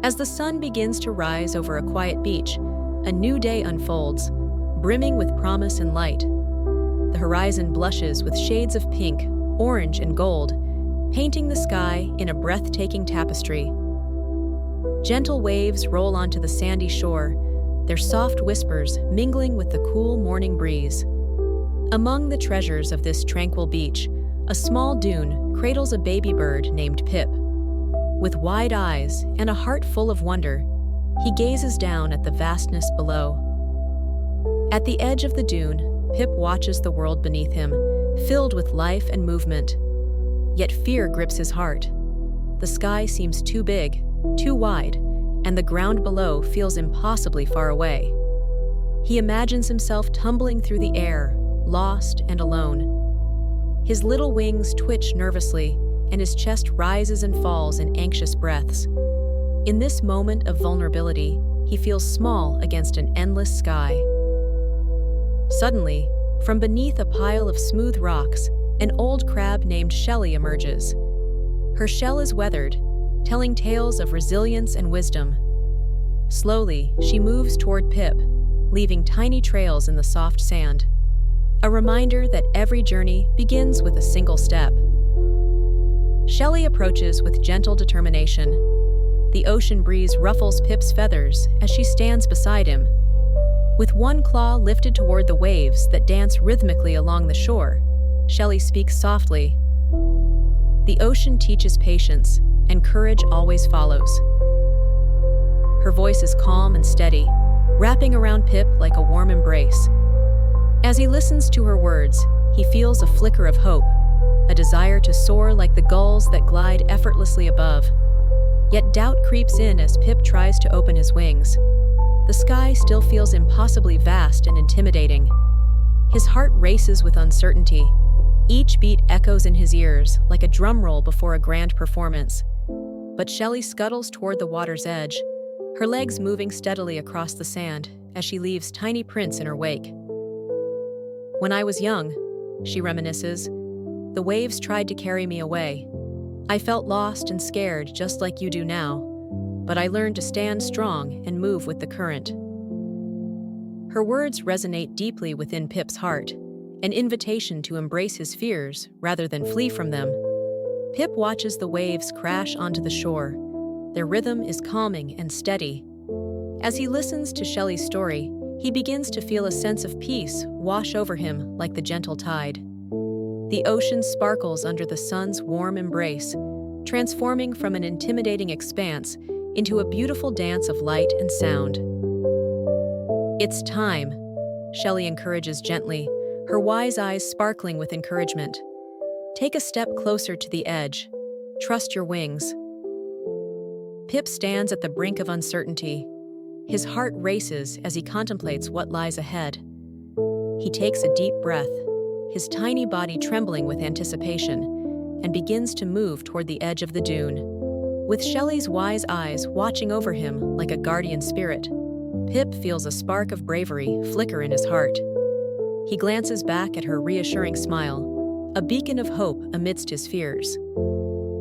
As the sun begins to rise over a quiet beach, a new day unfolds, brimming with promise and light. The horizon blushes with shades of pink, orange, and gold, painting the sky in a breathtaking tapestry. Gentle waves roll onto the sandy shore, their soft whispers mingling with the cool morning breeze. Among the treasures of this tranquil beach, a small dune cradles a baby bird named Pip. With wide eyes and a heart full of wonder, he gazes down at the vastness below. At the edge of the dune, Pip watches the world beneath him, filled with life and movement. Yet fear grips his heart. The sky seems too big, too wide, and the ground below feels impossibly far away. He imagines himself tumbling through the air, lost and alone. His little wings twitch nervously, and his chest rises and falls in anxious breaths. In this moment of vulnerability, he feels small against an endless sky. Suddenly, from beneath a pile of smooth rocks, an old crab named Shelly emerges. Her shell is weathered, telling tales of resilience and wisdom. Slowly, she moves toward Pip, leaving tiny trails in the soft sand. A reminder that every journey begins with a single step. Shelly approaches with gentle determination. The ocean breeze ruffles Pip's feathers as she stands beside him. With one claw lifted toward the waves that dance rhythmically along the shore, Shelly speaks softly. The ocean teaches patience, and courage always follows. Her voice is calm and steady, wrapping around Pip like a warm embrace. As he listens to her words, he feels a flicker of hope, a desire to soar like the gulls that glide effortlessly above. Yet doubt creeps in as Pip tries to open his wings. The sky still feels impossibly vast and intimidating. His heart races with uncertainty. Each beat echoes in his ears like a drum roll before a grand performance. But Shelly scuttles toward the water's edge, her legs moving steadily across the sand as she leaves tiny prints in her wake. When I was young, she reminisces, the waves tried to carry me away. I felt lost and scared just like you do now, but I learned to stand strong and move with the current. Her words resonate deeply within Pip's heart, an invitation to embrace his fears rather than flee from them. Pip watches the waves crash onto the shore. Their rhythm is calming and steady. As he listens to Shelly's story, he begins to feel a sense of peace wash over him like the gentle tide. The ocean sparkles under the sun's warm embrace, transforming from an intimidating expanse into a beautiful dance of light and sound. It's time, Shelly encourages gently, her wise eyes sparkling with encouragement. Take a step closer to the edge. Trust your wings. Pip stands at the brink of uncertainty. His heart races as he contemplates what lies ahead. He takes a deep breath, his tiny body trembling with anticipation, and begins to move toward the edge of the dune. With Shelly's wise eyes watching over him like a guardian spirit, Pip feels a spark of bravery flicker in his heart. He glances back at her reassuring smile, a beacon of hope amidst his fears.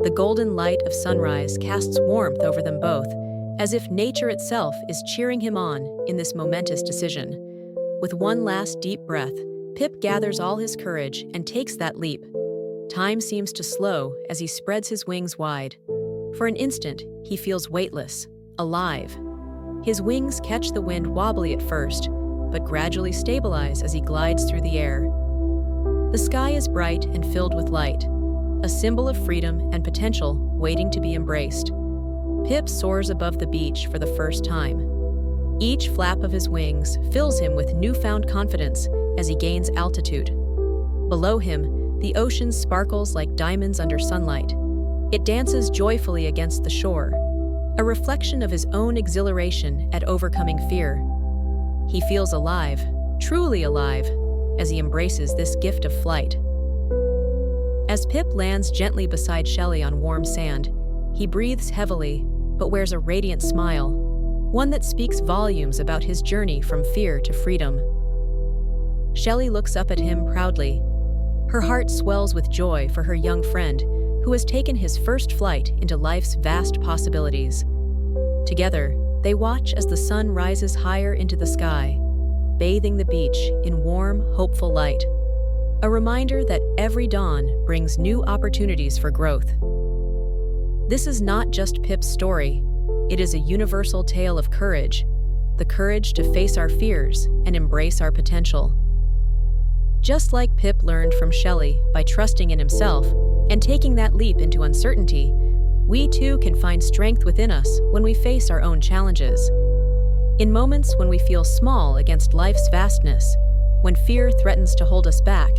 The golden light of sunrise casts warmth over them both, as if nature itself is cheering him on in this momentous decision. With one last deep breath, Pip gathers all his courage and takes that leap. Time seems to slow as he spreads his wings wide. For an instant, he feels weightless, alive. His wings catch the wind wobbly at first, but gradually stabilize as he glides through the air. The sky is bright and filled with light, a symbol of freedom and potential waiting to be embraced. Pip soars above the beach for the first time. Each flap of his wings fills him with newfound confidence as he gains altitude. Below him, the ocean sparkles like diamonds under sunlight. It dances joyfully against the shore, a reflection of his own exhilaration at overcoming fear. He feels alive, truly alive, as he embraces this gift of flight. As Pip lands gently beside Shelly on warm sand, he breathes heavily, but wears a radiant smile, one that speaks volumes about his journey from fear to freedom. Shelly looks up at him proudly. Her heart swells with joy for her young friend, who has taken his first flight into life's vast possibilities. Together, they watch as the sun rises higher into the sky, bathing the beach in warm, hopeful light. A reminder that every dawn brings new opportunities for growth. This is not just Pip's story. It is a universal tale of courage, the courage to face our fears and embrace our potential. Just like Pip learned from Shelly by trusting in himself and taking that leap into uncertainty, we too can find strength within us when we face our own challenges. In moments when we feel small against life's vastness, when fear threatens to hold us back,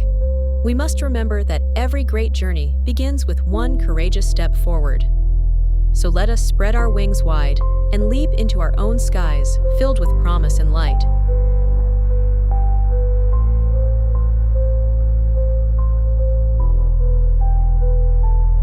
we must remember that every great journey begins with one courageous step forward. So let us spread our wings wide and leap into our own skies filled with promise and light.